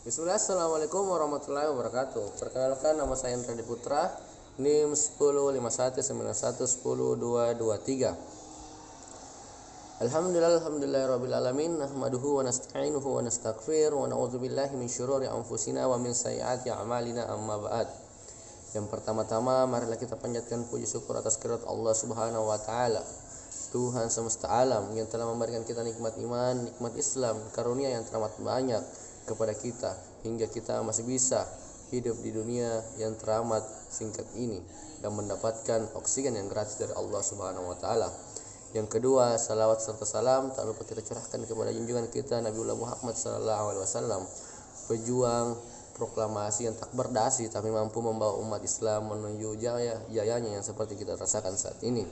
Bismillah, Assalamualaikum warahmatullahi wabarakatuh. Perkenalkan, nama saya Indra Putra, NIM 105191102223. Alhamdulillahirrabbilalamin. Nahmaduhu wa nasta'inuhu wa nastaghfir wa na'udzubillahi min syururi anfusina wa min sayyiati a'malina, amma ba'd. Yang pertama-tama, marilah kita panjatkan puji syukur atas kehadirat Allah Subhanahu wa taala, Tuhan semesta alam, yang telah memberikan kita nikmat iman, nikmat Islam, karunia yang teramat banyak kepada kita hingga kita masih bisa hidup di dunia yang teramat singkat ini dan mendapatkan oksigen yang gratis dari Allah Subhanahu wa taala. Yang kedua, salawat serta salam tak lupa kita curahkan kepada junjungan kita Nabiullah Muhammad sallallahu alaihi wasallam, pejuang proklamasi yang tak berdasi tapi mampu membawa umat Islam menuju jayanya yang seperti kita rasakan saat ini.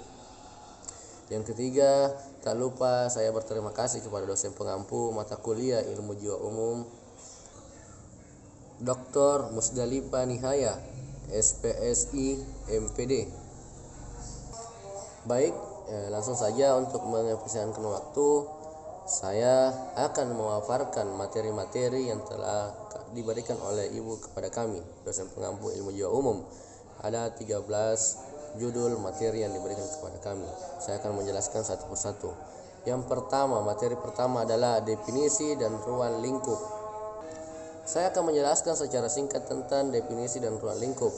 Yang ketiga, tak lupa saya berterima kasih kepada dosen pengampu mata kuliah Ilmu Jiwa Umum, Dr. Musdalifah Nihaya, SPSI MPD. Baik, langsung saja untuk mengefisienkan waktu, saya akan memaparkan materi-materi yang telah diberikan oleh Ibu kepada kami, dosen pengampu Ilmu Jiwa Umum. Ada 13 judul materi yang diberikan kepada kami. Saya akan menjelaskan satu persatu. Yang pertama, materi pertama adalah definisi dan ruang lingkup. Saya akan menjelaskan secara singkat tentang definisi dan ruang lingkup.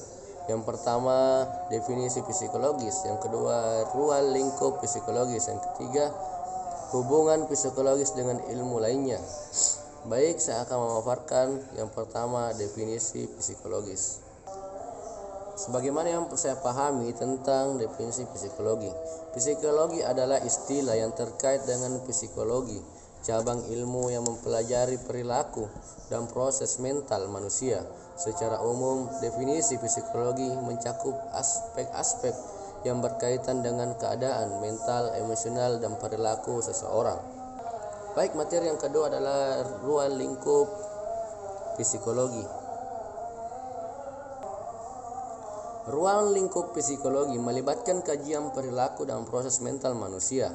Yang pertama, definisi psikologis. Yang kedua, ruang lingkup psikologis. Yang ketiga, hubungan psikologis dengan ilmu lainnya. Baik, saya akan memaparkan yang pertama, definisi psikologis. Sebagaimana yang saya pahami tentang definisi psikologi. Psikologi adalah istilah yang terkait dengan psikologi, cabang ilmu yang mempelajari perilaku dan proses mental manusia. Secara umum, definisi psikologi mencakup aspek-aspek yang berkaitan dengan keadaan mental, emosional, dan perilaku seseorang. Baik, materi yang kedua adalah ruang lingkup psikologi. Ruang lingkup psikologi melibatkan kajian perilaku dan proses mental manusia.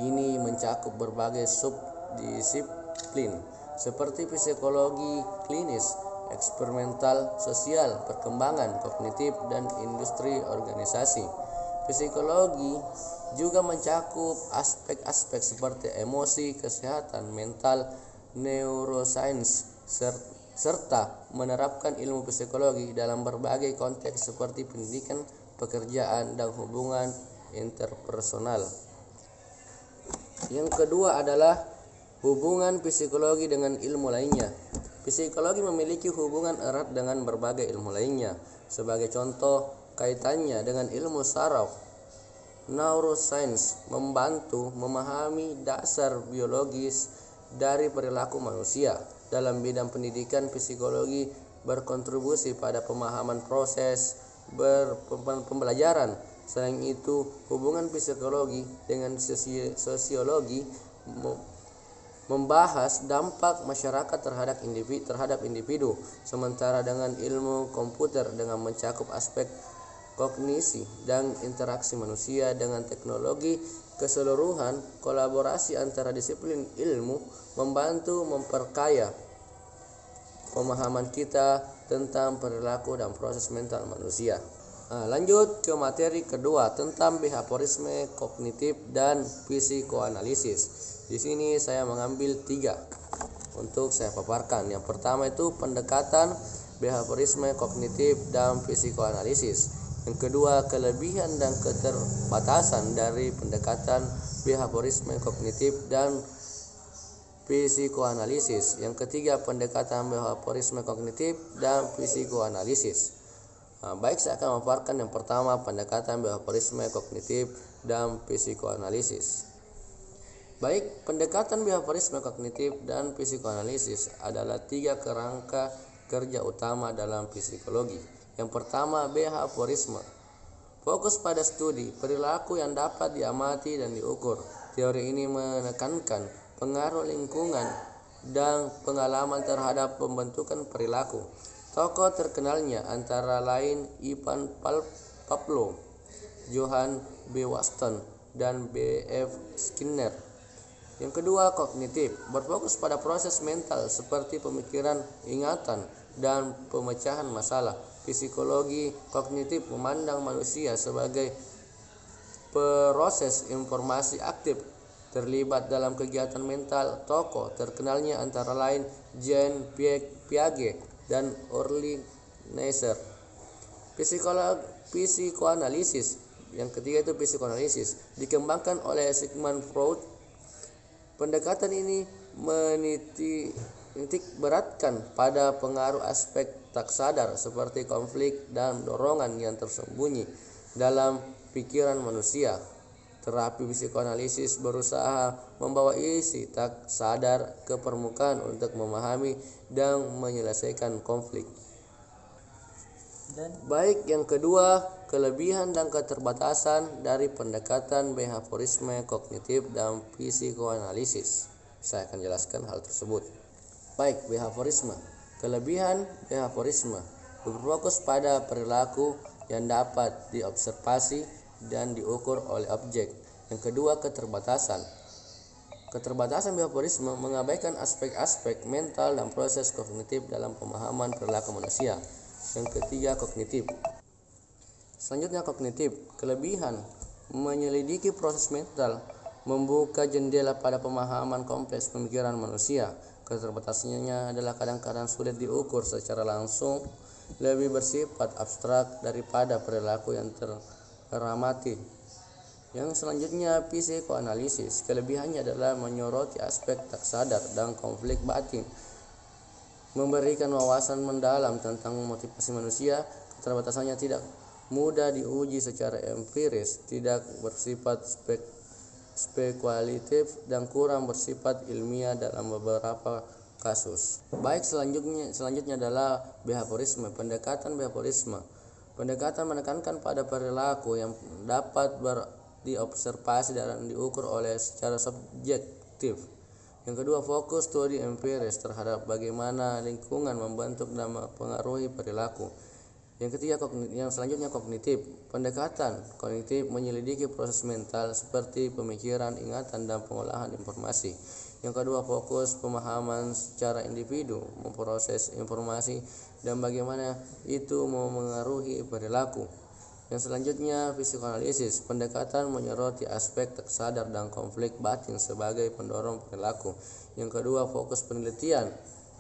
Ini mencakup berbagai subdisiplin seperti psikologi klinis, eksperimental, sosial, perkembangan kognitif, dan industri organisasi. Psikologi juga mencakup aspek-aspek seperti emosi, kesehatan mental, neuroscience, serta menerapkan ilmu psikologi dalam berbagai konteks seperti pendidikan, pekerjaan, dan hubungan interpersonal. Yang kedua adalah hubungan psikologi dengan ilmu lainnya. Psikologi memiliki hubungan erat dengan berbagai ilmu lainnya. Sebagai contoh, kaitannya dengan ilmu saraf. Neuroscience membantu memahami dasar biologis dari perilaku manusia. Dalam bidang pendidikan, psikologi berkontribusi pada pemahaman proses pembelajaran. Selain itu, hubungan psikologi dengan sosiologi membahas dampak masyarakat terhadap individu, sementara dengan ilmu komputer dengan mencakup aspek kognisi dan interaksi manusia dengan teknologi keseluruhan. Kolaborasi antara disiplin ilmu membantu memperkaya pemahaman kita tentang perilaku dan proses mental manusia. Lanjut ke materi kedua tentang behaviorisme kognitif dan psikoanalisis. Di sini saya mengambil 3 untuk saya paparkan. Yang pertama itu pendekatan behaviorisme kognitif dan psikoanalisis. Yang kedua, kelebihan dan keterbatasan dari pendekatan behaviorisme kognitif dan psikoanalisis. Yang ketiga, pendekatan behaviorisme kognitif dan psikoanalisis. Baik, saya akan memaparkan yang pertama, pendekatan behaviorisme kognitif dan psikoanalisis. Baik, pendekatan behaviorisme kognitif dan psikoanalisis adalah 3 kerangka kerja utama dalam psikologi. Yang pertama, behaviorisme. Fokus pada studi perilaku yang dapat diamati dan diukur. Teori ini menekankan pengaruh lingkungan dan pengalaman terhadap pembentukan perilaku. Tokoh terkenalnya antara lain Ivan Pavlov, Johann B. Watson, dan B. F. Skinner. Yang kedua, kognitif, berfokus pada proses mental seperti pemikiran, ingatan, dan pemecahan masalah. Psikologi kognitif memandang manusia sebagai proses informasi aktif terlibat dalam kegiatan mental. Tokoh terkenalnya antara lain Jean Piaget dan Orly Neisser. Psikoanalisis, yang ketiga itu psikoanalisis, dikembangkan oleh Sigmund Freud. Pendekatan ini menitik beratkan pada pengaruh aspek tak sadar seperti konflik dan dorongan yang tersembunyi dalam pikiran manusia. Terapi psikoanalisis berusaha membawa isi tak sadar ke permukaan untuk memahami dan menyelesaikan konflik. Baik, yang kedua, kelebihan dan keterbatasan dari pendekatan behaviorisme kognitif dan psikoanalisis. Saya akan jelaskan hal tersebut. Baik, behaviorisme. Kelebihan behaviorisme berfokus pada perilaku yang dapat diobservasi dan diukur oleh objek. Yang kedua, keterbatasan. Keterbatasan behaviorisme mengabaikan aspek-aspek mental dan proses kognitif dalam pemahaman perilaku manusia. Yang ketiga, kognitif. Selanjutnya, kognitif. Kelebihan menyelidiki proses mental, membuka jendela pada pemahaman kompleks pemikiran manusia. Keterbatasannya adalah kadang-kadang sulit diukur secara langsung, lebih bersifat abstrak daripada perilaku yang teramati. Yang selanjutnya, psikoanalisis. Kelebihannya adalah menyoroti aspek tak sadar dan konflik batin, memberikan wawasan mendalam tentang motivasi manusia. Keterbatasannya tidak mudah diuji secara empiris, tidak bersifat spekulatif, dan kurang bersifat ilmiah dalam beberapa kasus. Baik, selanjutnya adalah behaviorisme. Pendekatan behaviorisme. Pendekatan menekankan pada perilaku yang dapat diobservasi dan diukur oleh secara subjektif. Yang kedua, fokus studi empiris terhadap bagaimana lingkungan membentuk dan mempengaruhi perilaku. Yang ketiga, yang selanjutnya kognitif. Pendekatan kognitif menyelidiki proses mental seperti pemikiran, ingatan, dan pengolahan informasi. Yang kedua, fokus pemahaman secara individu, memproses informasi dan bagaimana itu memengaruhi perilaku. Yang selanjutnya, psikoanalisis. Pendekatan menyoroti aspek tak sadar dan konflik batin sebagai pendorong perilaku. Yang kedua, fokus penelitian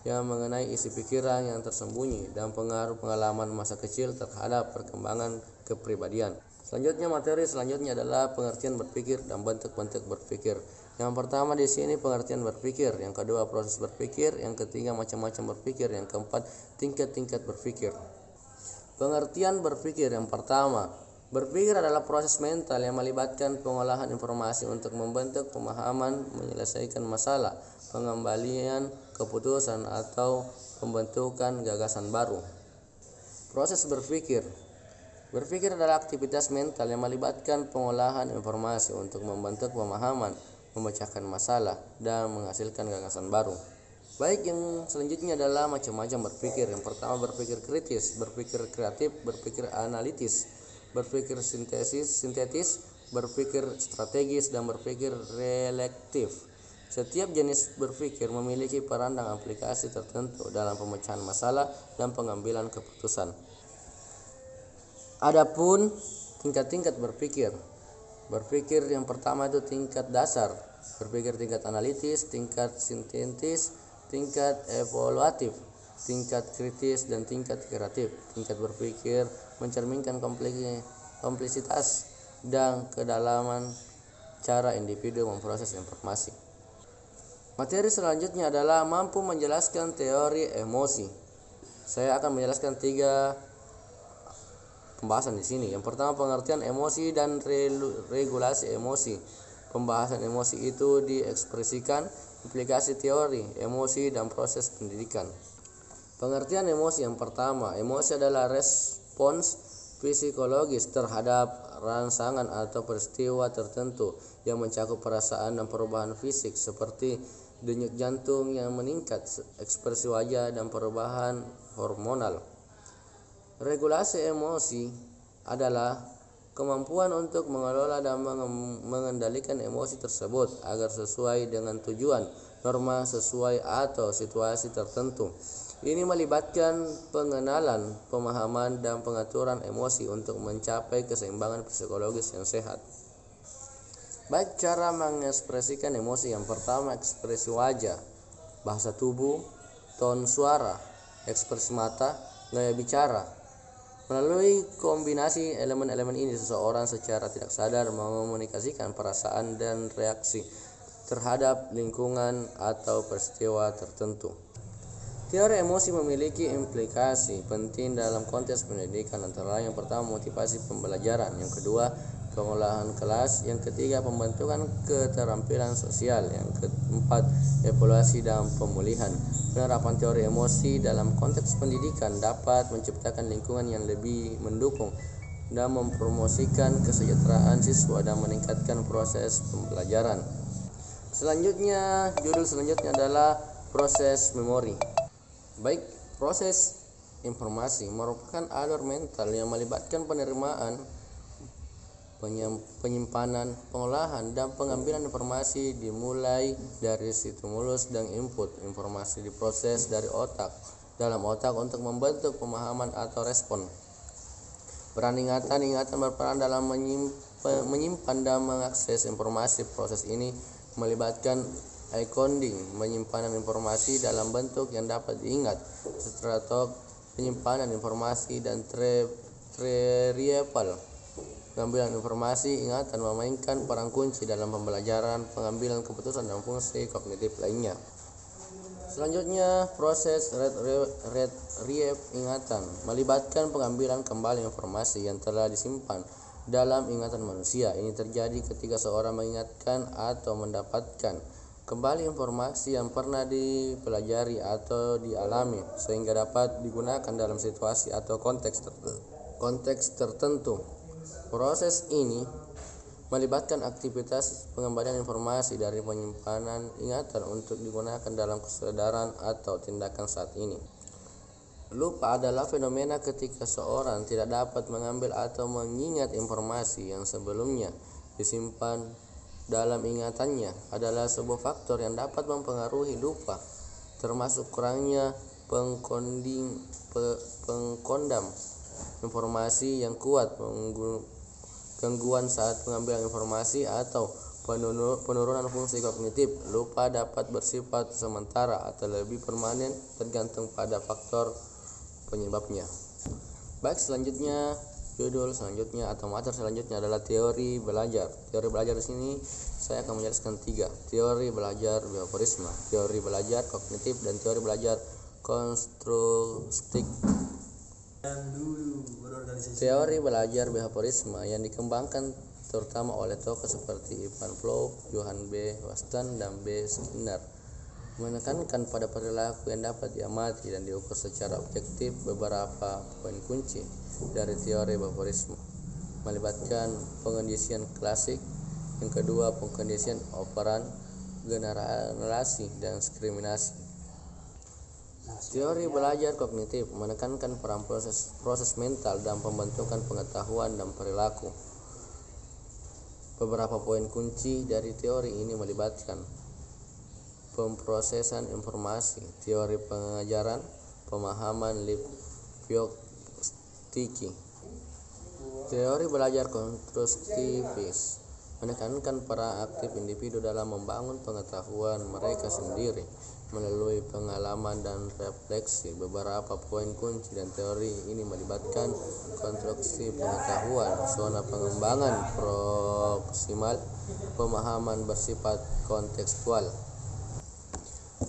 yang mengenai isi pikiran yang tersembunyi dan pengaruh pengalaman masa kecil terhadap perkembangan kepribadian. Selanjutnya, materi selanjutnya adalah pengertian berpikir dan bentuk-bentuk berpikir. Yang pertama di sini pengertian berpikir, yang kedua proses berpikir, yang ketiga macam-macam berpikir, yang keempat tingkat-tingkat berpikir. Pengertian berpikir yang pertama, berpikir adalah proses mental yang melibatkan pengolahan informasi untuk membentuk pemahaman, menyelesaikan masalah, pengembalian keputusan, atau pembentukan gagasan baru. Proses berpikir. Berpikir adalah aktivitas mental yang melibatkan pengolahan informasi untuk membentuk pemahaman, memecahkan masalah, dan menghasilkan gagasan baru. Baik, yang selanjutnya adalah macam-macam berpikir. Yang pertama, berpikir kritis, berpikir kreatif, berpikir analitis, berpikir sintetis, berpikir strategis, dan berpikir relektif. Setiap jenis berpikir memiliki peran dan aplikasi tertentu dalam pemecahan masalah dan pengambilan keputusan. Adapun tingkat-tingkat berpikir. Berpikir yang pertama itu tingkat dasar, berpikir tingkat analitis, tingkat sintetis, tingkat evaluatif, tingkat kritis, dan tingkat kreatif. Tingkat berpikir mencerminkan kompleksitas dan kedalaman cara individu memproses informasi. Materi selanjutnya adalah mampu menjelaskan teori emosi. Saya akan menjelaskan 3 pembahasan di sini. Yang pertama, pengertian emosi dan regulasi emosi. Pembahasan emosi itu diekspresikan, implikasi teori emosi dan proses pendidikan. Pengertian emosi yang pertama, emosi adalah respons psikologis terhadap rangsangan atau peristiwa tertentu yang mencakup perasaan dan perubahan fisik seperti denyut jantung yang meningkat, ekspresi wajah, dan perubahan hormonal. Regulasi emosi adalah kemampuan untuk mengelola dan mengendalikan emosi tersebut agar sesuai dengan tujuan, norma sesuai atau situasi tertentu. Ini melibatkan pengenalan, pemahaman, dan pengaturan emosi untuk mencapai keseimbangan psikologis yang sehat. Baik cara mengekspresikan emosi. Yang pertama, ekspresi wajah, bahasa tubuh, ton suara, ekspresi mata, gaya bicara. Melalui kombinasi elemen-elemen ini, seseorang secara tidak sadar mengomunikasikan perasaan dan reaksi terhadap lingkungan atau peristiwa tertentu. Teori emosi memiliki implikasi penting dalam konteks pendidikan, antara lain yang pertama, motivasi pembelajaran, yang kedua, pengolahan kelas, yang ketiga, pembentukan keterampilan sosial, yang keempat, evaluasi dan pemulihan. Penerapan teori emosi dalam konteks pendidikan dapat menciptakan lingkungan yang lebih mendukung dan mempromosikan kesejahteraan siswa dan meningkatkan proses pembelajaran. Judul selanjutnya adalah proses memori. Baik, proses informasi merupakan alur mental yang melibatkan penerimaan, penyimpanan, pengolahan, dan pengambilan informasi dimulai dari stimulus dan input. Informasi diproses dalam otak untuk membentuk pemahaman atau respon. Peran ingatan berperan dalam menyimpan dan mengakses informasi. Proses ini melibatkan encoding, penyimpanan informasi dalam bentuk yang dapat diingat, retrieval, penyimpanan informasi, dan retrieval, pengambilan informasi. Ingatan memainkan peran kunci dalam pembelajaran, pengambilan keputusan, dan fungsi kognitif lainnya. Selanjutnya, proses retrieval ingatan melibatkan pengambilan kembali informasi yang telah disimpan dalam ingatan manusia. Ini terjadi ketika seorang mengingatkan atau mendapatkan kembali informasi yang pernah dipelajari atau dialami, sehingga dapat digunakan dalam situasi atau konteks tertentu. Proses ini melibatkan aktivitas pengembalian informasi dari penyimpanan ingatan untuk digunakan dalam kesadaran atau tindakan saat ini. Lupa adalah fenomena ketika seorang tidak dapat mengambil atau mengingat informasi yang sebelumnya disimpan dalam ingatannya. Adalah sebuah faktor yang dapat mempengaruhi lupa, termasuk kurangnya pengkondam informasi yang kuat, gangguan saat pengambilan informasi, atau penurunan fungsi kognitif. Lupa dapat bersifat sementara atau lebih permanen tergantung pada faktor penyebabnya. Baik, judul selanjutnya atau materi selanjutnya adalah teori belajar. Teori belajar di sini saya akan menjelaskan 3. Teori belajar behaviorisme, teori belajar kognitif, dan teori belajar konstruktif. Teori belajar behaviorisme yang dikembangkan terutama oleh tokoh seperti Ivan Pavlov, Johann B. Waston, dan B. Skinner menekankan pada perilaku yang dapat diamati dan diukur secara objektif. Beberapa poin kunci dari teori behaviorisme melibatkan pengkondisian klasik, yang kedua pengkondisian operan, generalisasi, dan diskriminasi. Teori belajar kognitif menekankan peran proses mental dan pembentukan pengetahuan dan perilaku. Beberapa poin kunci dari teori ini melibatkan pemrosesan informasi, teori pengajaran, pemahaman linguistik. Teori belajar konstruktivis menekankan peran aktif individu dalam membangun pengetahuan mereka sendiri melalui pengalaman dan refleksi. Beberapa poin kunci dan teori ini melibatkan konstruksi pengetahuan, zona pengembangan proksimal, pemahaman bersifat kontekstual.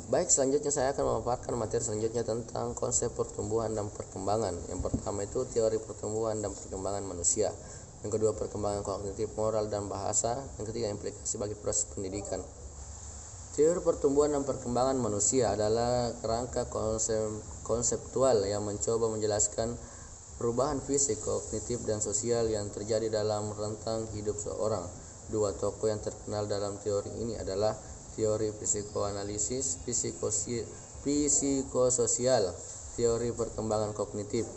Baik, selanjutnya saya akan memaparkan materi selanjutnya tentang konsep pertumbuhan dan perkembangan. Yang pertama itu teori pertumbuhan dan perkembangan manusia. Yang kedua, perkembangan kognitif, moral, dan bahasa. Yang ketiga, implikasi bagi proses pendidikan. Teori pertumbuhan dan perkembangan manusia adalah kerangka konseptual yang mencoba menjelaskan perubahan fisik, kognitif, dan sosial yang terjadi dalam rentang hidup seorang. Dua tokoh yang terkenal dalam teori ini adalah teori psikoanalisis psikososial, teori perkembangan kognitif.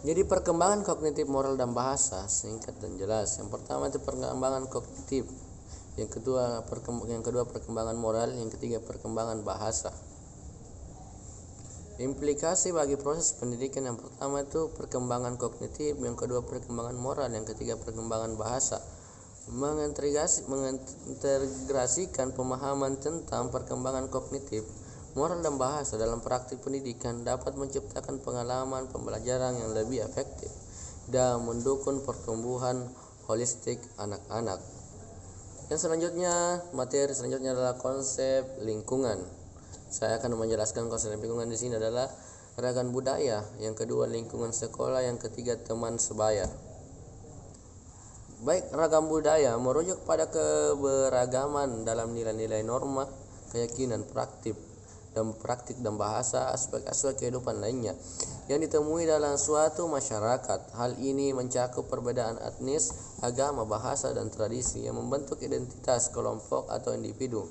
Jadi perkembangan kognitif, moral, dan bahasa singkat dan jelas. Yang pertama itu perkembangan kognitif, yang kedua perkembangan moral, yang ketiga perkembangan bahasa. Implikasi bagi proses pendidikan, yang pertama itu perkembangan kognitif, yang kedua perkembangan moral, yang ketiga perkembangan bahasa. Mengintegrasikan pemahaman tentang perkembangan kognitif, moral, dan bahasa dalam praktik pendidikan dapat menciptakan pengalaman pembelajaran yang lebih efektif dan mendukung pertumbuhan holistik anak-anak. Materi selanjutnya adalah konsep lingkungan. Saya akan menjelaskan konsep lingkungan di sini adalah ragam budaya, yang kedua lingkungan sekolah, yang ketiga teman sebaya. Baik, ragam budaya merujuk pada keberagaman dalam nilai-nilai, norma, keyakinan, praktik dan bahasa, aspek-aspek kehidupan lainnya yang ditemui dalam suatu masyarakat. Hal ini mencakup perbedaan etnis, agama, bahasa, dan tradisi yang membentuk identitas kelompok atau individu.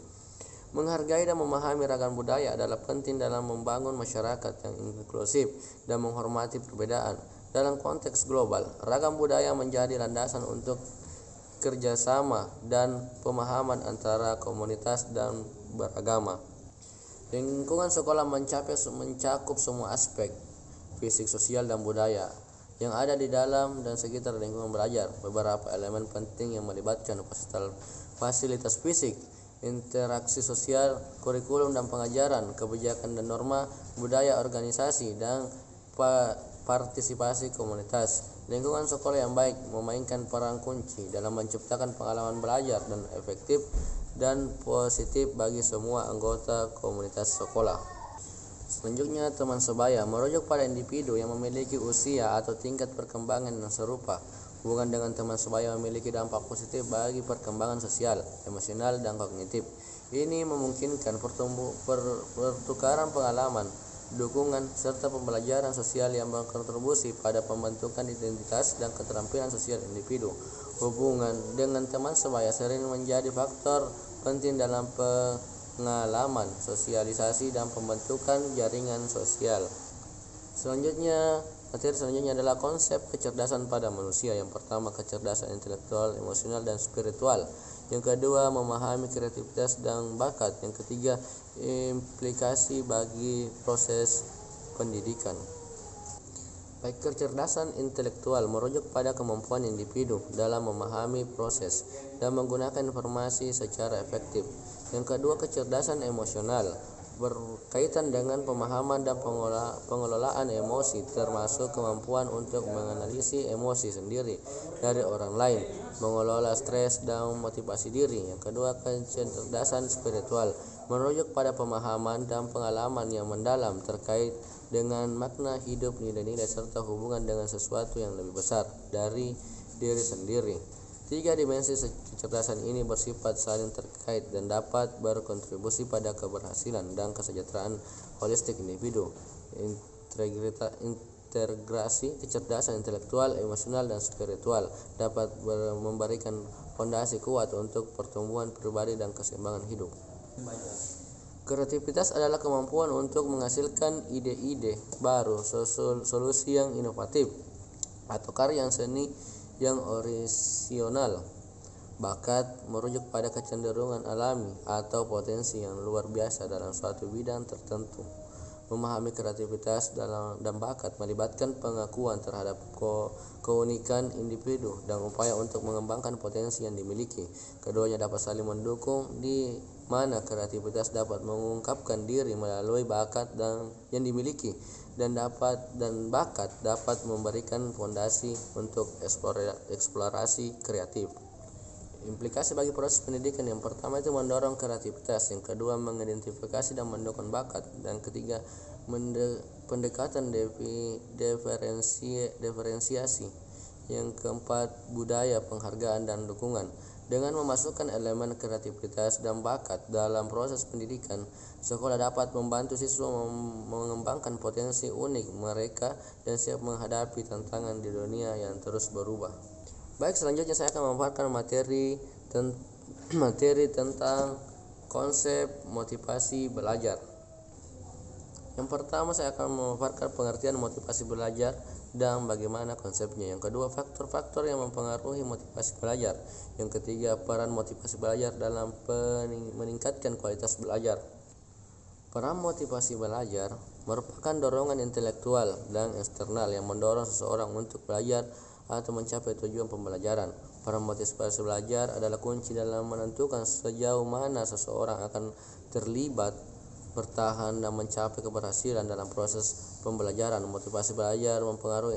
Menghargai dan memahami ragam budaya adalah penting dalam membangun masyarakat yang inklusif dan menghormati perbedaan. Dalam konteks global, ragam budaya menjadi landasan untuk kerjasama dan pemahaman antara komunitas dan beragama. Lingkungan sekolah mencakup semua aspek fisik, sosial, dan budaya yang ada di dalam dan sekitar lingkungan belajar. Beberapa elemen penting yang melibatkan fasilitas fisik, interaksi sosial, kurikulum dan pengajaran, kebijakan dan norma, budaya organisasi, dan partisipasi komunitas. Lingkungan sekolah yang baik memainkan peran kunci dalam menciptakan pengalaman belajar dan efektif dan positif bagi semua anggota komunitas sekolah. Selanjutnya, teman sebaya merujuk pada individu yang memiliki usia atau tingkat perkembangan yang serupa. Hubungan dengan teman sebaya memiliki dampak positif bagi perkembangan sosial, emosional, dan kognitif. Ini memungkinkan pertukaran pengalaman, dukungan, serta pembelajaran sosial yang berkontribusi pada pembentukan identitas dan keterampilan sosial individu. Hubungan dengan teman sebaya sering menjadi faktor penting dalam pengalaman, sosialisasi, dan pembentukan jaringan sosial. Materi selanjutnya adalah konsep kecerdasan pada manusia. Yang pertama, kecerdasan intelektual, emosional, dan spiritual. Yang kedua, memahami kreativitas dan bakat. Yang ketiga, implikasi bagi proses pendidikan. Baik, kecerdasan intelektual merujuk pada kemampuan individu dalam memahami proses dan menggunakan informasi secara efektif. Yang kedua, kecerdasan emosional berkaitan dengan pemahaman dan pengelolaan emosi, termasuk kemampuan untuk menganalisis emosi sendiri dari orang lain, mengelola stres, dan motivasi diri. Yang kedua, kecerdasan spiritual merujuk pada pemahaman dan pengalaman yang mendalam terkait dengan makna hidup, nilai-nilai, serta hubungan dengan sesuatu yang lebih besar dari diri sendiri. Tiga dimensi kecerdasan ini bersifat saling terkait dan dapat berkontribusi pada keberhasilan dan kesejahteraan holistik individu. Integrasi kecerdasan intelektual, emosional, dan spiritual dapat memberikan fondasi kuat untuk pertumbuhan pribadi dan keseimbangan hidup. Kreativitas adalah kemampuan untuk menghasilkan ide-ide baru, solusi yang inovatif, atau karya seni yang orisinal. Bakat merujuk pada kecenderungan alami atau potensi yang luar biasa dalam suatu bidang tertentu. Memahami kreativitas dan bakat melibatkan pengakuan terhadap keunikan individu dan upaya untuk mengembangkan potensi yang dimiliki. Keduanya dapat saling mendukung, di mana kreativitas dapat mengungkapkan diri melalui bakat yang dimiliki, dan bakat dapat memberikan fondasi untuk eksplorasi kreatif. Implikasi bagi proses pendidikan, yang pertama itu mendorong kreativitas, yang kedua mengidentifikasi dan mendukung bakat, dan ketiga pendekatan diferensiasi, yang keempat budaya penghargaan dan dukungan. Dengan memasukkan elemen kreativitas dan bakat dalam proses pendidikan, sekolah dapat membantu siswa mengembangkan potensi unik mereka dan siap menghadapi tantangan di dunia yang terus berubah. Baik, selanjutnya saya akan memaparkan materi tentang konsep motivasi belajar. Yang pertama, saya akan memaparkan pengertian motivasi belajar dan bagaimana konsepnya. Yang kedua, faktor-faktor yang mempengaruhi motivasi belajar. Yang ketiga, peran motivasi belajar dalam meningkatkan kualitas belajar. Peran motivasi belajar merupakan dorongan intelektual dan eksternal yang mendorong seseorang untuk belajar atau mencapai tujuan pembelajaran. Peran motivasi belajar adalah kunci dalam menentukan sejauh mana seseorang akan terlibat, bertahan, dan mencapai keberhasilan dalam proses pembelajaran. Motivasi belajar mempengaruhi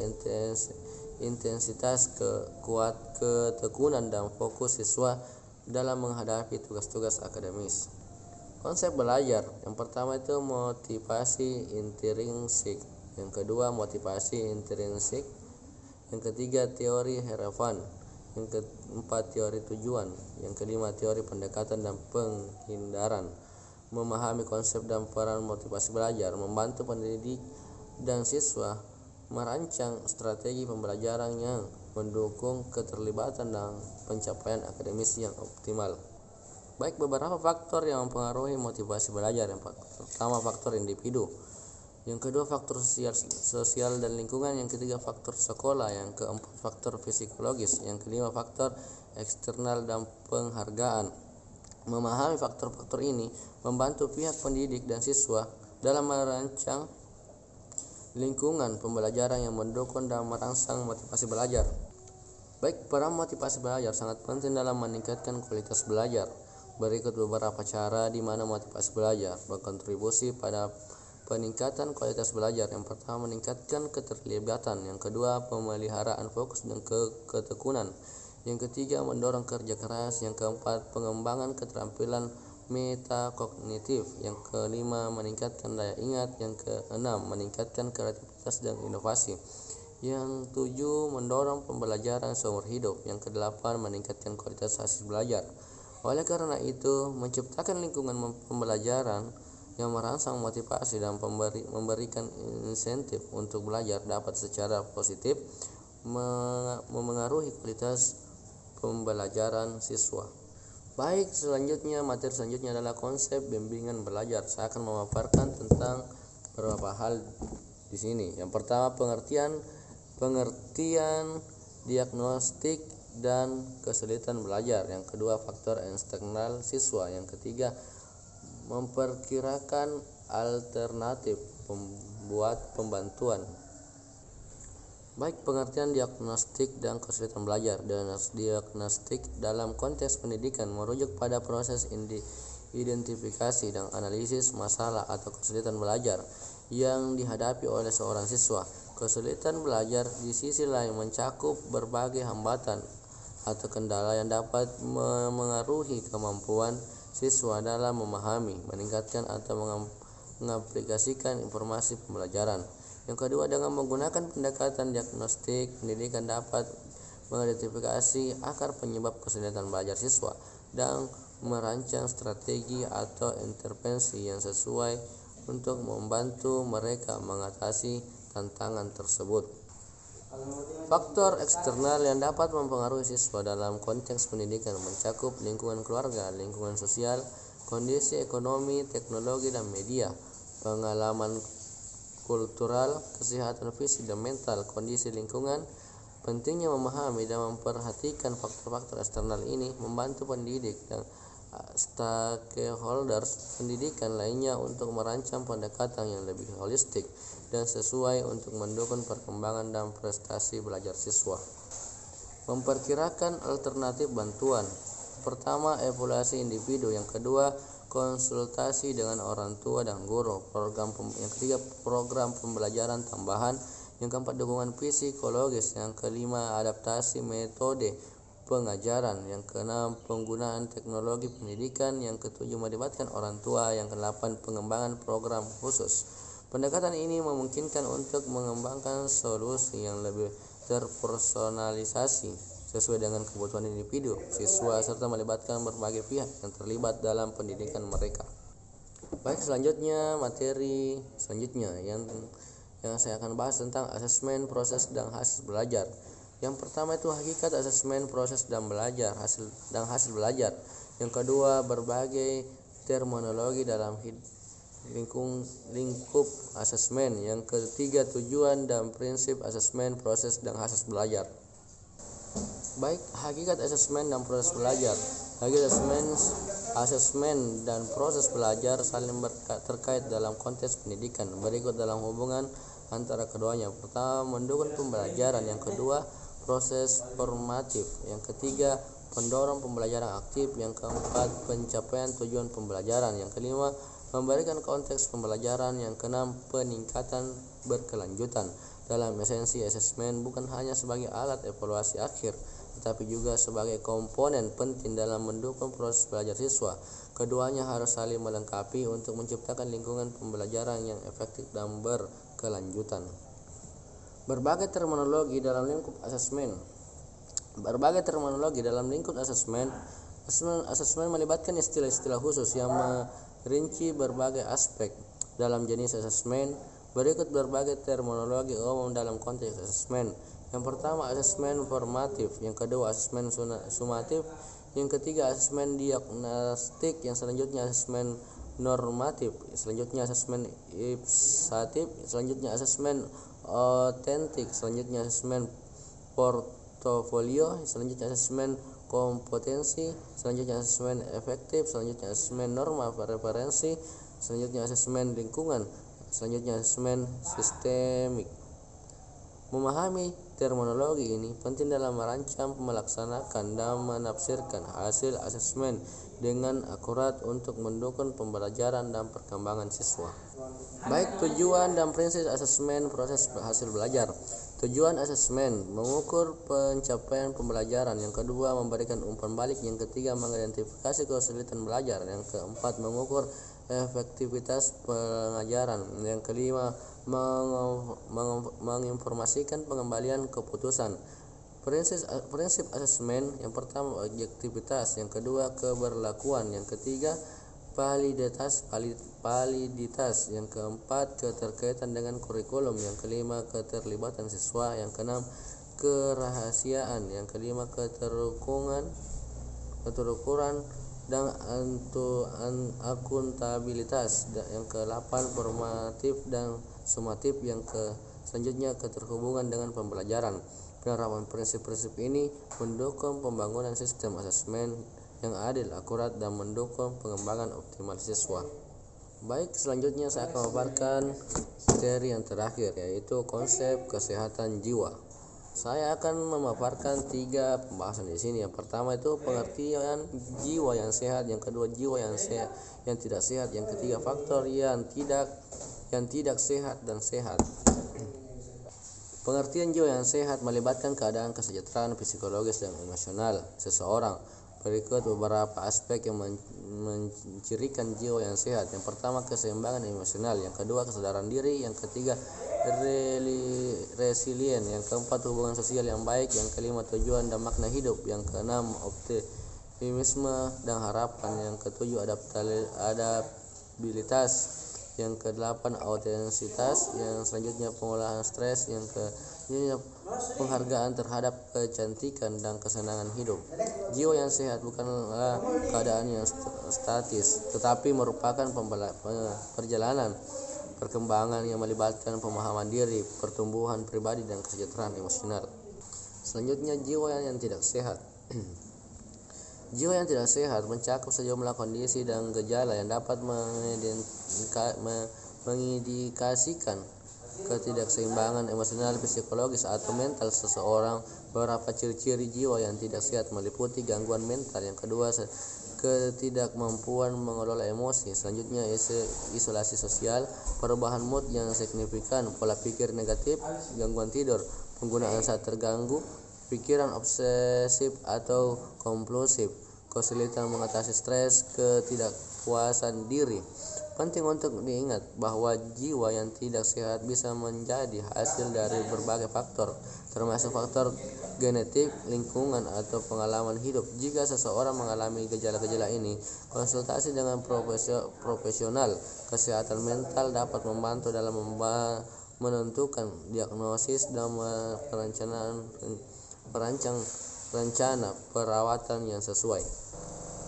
intensitas, ketekunan, dan fokus siswa dalam menghadapi tugas-tugas akademis. Konsep belajar, yang pertama itu motivasi intrinsik, yang kedua motivasi intrinsik, yang ketiga teori relevan, yang keempat teori tujuan, yang kelima teori pendekatan dan penghindaran. Memahami konsep dan peran motivasi belajar membantu pendidik dan siswa merancang strategi pembelajaran yang mendukung keterlibatan dan pencapaian akademis yang optimal. Baik, beberapa faktor yang mempengaruhi motivasi belajar. Yang pertama, faktor individu. Yang kedua, faktor sosial dan lingkungan. Yang ketiga, faktor sekolah. Yang keempat, faktor psikologis. Yang kelima, faktor eksternal dan penghargaan. Memahami faktor-faktor ini membantu pihak pendidik dan siswa dalam merancang lingkungan pembelajaran yang mendukung dan merangsang motivasi belajar. Baik, peran motivasi belajar sangat penting dalam meningkatkan kualitas belajar. Berikut beberapa cara di mana motivasi belajar berkontribusi pada peningkatan kualitas belajar. Yang pertama, meningkatkan keterlibatan. Yang kedua, pemeliharaan fokus dan ketekunan. Yang ketiga, mendorong kerja keras. Yang keempat, pengembangan keterampilan metakognitif. Yang kelima, meningkatkan daya ingat. Yang keenam, meningkatkan kreativitas dan inovasi. Yang tujuh, mendorong pembelajaran seumur hidup. Yang kedelapan, meningkatkan kualitas hasil belajar. Oleh karena itu, menciptakan lingkungan pembelajaran yang merangsang motivasi dan memberikan insentif untuk belajar dapat secara positif memengaruhi kualitas pembelajaran siswa. Baik, materi selanjutnya adalah konsep bimbingan belajar. Saya akan memaparkan tentang beberapa hal di sini. Yang pertama, pengertian diagnostik dan kesulitan belajar. Yang kedua, faktor eksternal siswa. Yang ketiga, memperkirakan alternatif membuat pembantuan. Baik, pengertian diagnostik dan kesulitan belajar. Diagnostik dalam konteks pendidikan merujuk pada proses identifikasi dan analisis masalah atau kesulitan belajar yang dihadapi oleh seorang siswa. Kesulitan belajar di sisi lain mencakup berbagai hambatan atau kendala yang dapat mengaruhi kemampuan siswa dalam memahami, meningkatkan atau mengaplikasikan informasi pembelajaran. Yang kedua, dengan menggunakan pendekatan diagnostik, pendidikan dapat mengidentifikasi akar penyebab kesulitan belajar siswa dan merancang strategi atau intervensi yang sesuai untuk membantu mereka mengatasi tantangan tersebut. Faktor eksternal yang dapat mempengaruhi siswa dalam konteks pendidikan mencakup lingkungan keluarga, lingkungan sosial, kondisi ekonomi, teknologi dan media, pengalaman kultural, kesehatan fisik dan mental, kondisi lingkungan. Pentingnya memahami dan memperhatikan faktor-faktor eksternal ini membantu pendidik dan stakeholders pendidikan lainnya untuk merancang pendekatan yang lebih holistik dan sesuai untuk mendukung perkembangan dan prestasi belajar siswa. Memperkirakan alternatif bantuan. Pertama, evaluasi individu. Yang kedua, konsultasi dengan orang tua dan guru. Yang ketiga, program pembelajaran tambahan. Yang keempat, dukungan psikologis. Yang kelima, adaptasi metode pengajaran. Yang keenam, penggunaan teknologi pendidikan. Yang ketujuh, melibatkan orang tua. Yang kedelapan, pengembangan program khusus. Pendekatan ini memungkinkan untuk mengembangkan solusi yang lebih terpersonalisasi sesuai dengan kebutuhan individu, siswa, serta melibatkan berbagai pihak yang terlibat dalam pendidikan mereka. Baik, materi selanjutnya yang saya akan bahas tentang asesmen proses dan hasil belajar. Yang pertama itu hakikat asesmen proses dan hasil belajar. Yang kedua, berbagai terminologi dalam lingkup asesmen. Yang ketiga, tujuan dan prinsip asesmen, proses dan hasil belajar. Baik, hakikat asesmen dan proses belajar. Hakikat asesmen dan proses belajar saling terkait dalam konteks pendidikan. Berikut dalam hubungan antara keduanya. Pertama, mendukung pembelajaran. Yang kedua, proses formatif. Yang ketiga, pendorong pembelajaran aktif. Yang keempat, pencapaian tujuan pembelajaran. Yang kelima, memberikan konteks pembelajaran. Yang keenam, peningkatan berkelanjutan. Dalam esensi, asesmen bukan hanya sebagai alat evaluasi akhir, tetapi juga sebagai komponen penting dalam mendukung proses belajar siswa. Keduanya harus saling melengkapi untuk menciptakan lingkungan pembelajaran yang efektif dan berkelanjutan. Berbagai terminologi dalam lingkup asesmen. Asesmen melibatkan istilah-istilah khusus yang merinci berbagai aspek dalam jenis asesmen. Berikut berbagai terminologi umum dalam konteks asesmen. Yang pertama, asesmen formatif. Yang kedua, asesmen sumatif. Yang ketiga, asesmen diagnostik. Yang selanjutnya, asesmen normatif. Selanjutnya, asesmen ipsatif. Selanjutnya, asesmen otentik. Selanjutnya, asesmen portofolio. Selanjutnya, asesmen kompetensi. Selanjutnya, asesmen efektif. Selanjutnya, asesmen norma referensi. Selanjutnya, asesmen lingkungan. Selanjutnya, asesmen sistemik. Memahami terminologi ini penting dalam merancang, melaksanakan, dan menafsirkan hasil asesmen dengan akurat untuk mendukung pembelajaran dan perkembangan siswa. Baik, tujuan dan prinsip asesmen, proses hasil belajar. Tujuan asesmen mengukur pencapaian pembelajaran. Yang kedua, memberikan umpan balik. Yang ketiga, mengidentifikasi kesulitan belajar. Yang keempat, mengukur efektivitas pengajaran. Yang kelima, menginformasikan pengembalian keputusan. Prinsip asesmen. Yang pertama, objektivitas. Yang kedua, keberlakuan. Yang ketiga, validitas. Yang keempat, keterkaitan dengan kurikulum. Yang kelima, keterlibatan siswa. Yang keenam, kerahasiaan. Yang kelima, keterukuran dan akuntabilitas. Yang ke-8, formatif dan sumatif. Selanjutnya, keterhubungan dengan pembelajaran. Penerapan prinsip-prinsip ini mendukung pembangunan sistem asesmen yang adil, akurat, dan mendukung pengembangan optimal siswa. Baik, selanjutnya saya akan memaparkan materi yang terakhir, yaitu konsep kesehatan jiwa. Saya akan memaparkan 3 pembahasan di sini. Yang pertama itu pengertian jiwa yang sehat, yang kedua jiwa yang tidak sehat, yang ketiga faktor yang tidak sehat dan sehat. Pengertian jiwa yang sehat melibatkan keadaan kesejahteraan psikologis dan emosional seseorang. Berikut beberapa aspek yang mencirikan jiwa yang sehat. Yang pertama, keseimbangan emosional. Yang kedua, kesadaran diri. Yang ketiga, resilien. Yang keempat, hubungan sosial yang baik. Yang kelima, tujuan dan makna hidup. Yang keenam, optimisme dan harapan. Yang ketujuh, adaptabilitas. Yang kedelapan, autentisitas. Yang selanjutnya, pengolahan stres. Yang ketujuh, penghargaan terhadap kecantikan dan kesenangan hidup. Jiwa yang sehat bukanlah keadaan yang statis, tetapi merupakan perjalanan perkembangan yang melibatkan pemahaman diri, pertumbuhan pribadi, dan kesejahteraan emosional. Selanjutnya, jiwa yang tidak sehat. Jiwa yang tidak sehat mencakup sejumlah kondisi dan gejala yang dapat mengindikasikan ketidakseimbangan emosional, psikologis, atau mental seseorang. Beberapa ciri-ciri jiwa yang tidak sehat meliputi gangguan mental. Yang kedua, ketidakmampuan mengelola emosi. Selanjutnya, isolasi sosial, perubahan mood yang signifikan, pola pikir negatif, gangguan tidur, penggunaan saat terganggu, pikiran obsesif atau kompulsif, kesulitan mengatasi stres, ketidakpuasan diri. Penting untuk diingat bahwa jiwa yang tidak sehat bisa menjadi hasil dari berbagai faktor, termasuk faktor genetik, lingkungan, atau pengalaman hidup. Jika seseorang mengalami gejala-gejala ini, konsultasi dengan profesional kesehatan mental dapat membantu dalam menentukan diagnosis dan merancang rencana perawatan yang sesuai.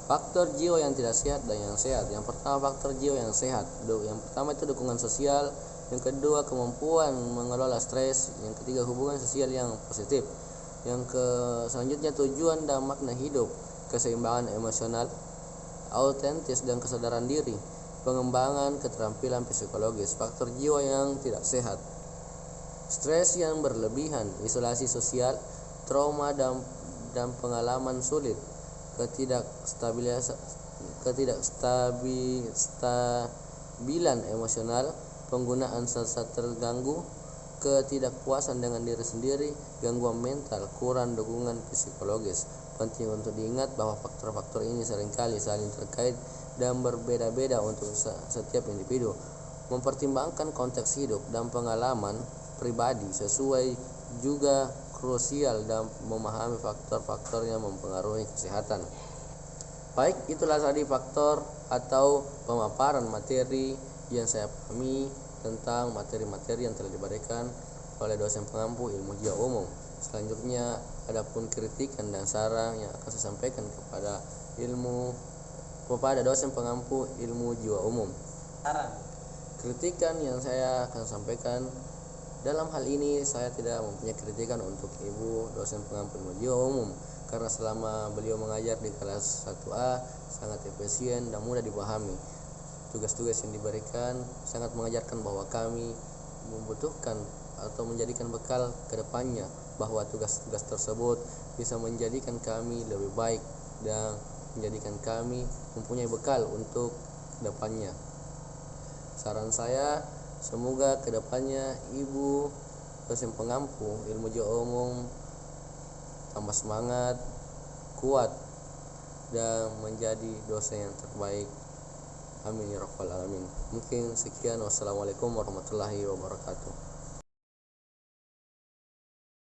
Faktor jiwa yang tidak sehat dan yang sehat. Yang pertama, faktor jiwa yang sehat. Yang pertama itu dukungan sosial, yang kedua kemampuan mengelola stres, yang ketiga hubungan sosial yang positif, selanjutnya tujuan dan makna hidup, keseimbangan emosional, autentis dan kesadaran diri, pengembangan keterampilan psikologis. Faktor jiwa yang tidak sehat: stres yang berlebihan, isolasi sosial, trauma dan pengalaman sulit, ketidakstabilan emosional, penggunaan zat terganggu, ketidakpuasan dengan diri sendiri, gangguan mental, kurang dukungan psikologis. Penting untuk diingat bahwa faktor-faktor ini seringkali saling terkait dan berbeda-beda untuk setiap individu. Mempertimbangkan konteks hidup dan pengalaman pribadi sesuai juga krusial dan memahami faktor-faktor yang mempengaruhi kesehatan. Baik, itulah tadi faktor atau pemaparan materi yang saya pahami tentang materi-materi yang telah diberikan oleh dosen pengampu ilmu jiwa umum. Selanjutnya adapun kritikan dan saran yang akan saya sampaikan kepada dosen pengampu ilmu jiwa umum. Kritikan yang saya akan sampaikan dalam hal ini, saya tidak mempunyai kritikan untuk ibu dosen pengampu ilmu jiwa umum, karena selama beliau mengajar di kelas 1A sangat efisien dan mudah dipahami. Tugas-tugas yang diberikan sangat mengajarkan bahwa kami membutuhkan atau menjadikan bekal ke depannya, bahwa tugas-tugas tersebut bisa menjadikan kami lebih baik dan menjadikan kami mempunyai bekal untuk depannya. Saran saya, semoga kedepannya ibu dosen pengampu ilmu jiwa umum tambah semangat, kuat, dan menjadi dosen yang terbaik. Amin ya rabbal alamin. Mungkin sekian. Wassalamualaikum warahmatullahi wabarakatuh.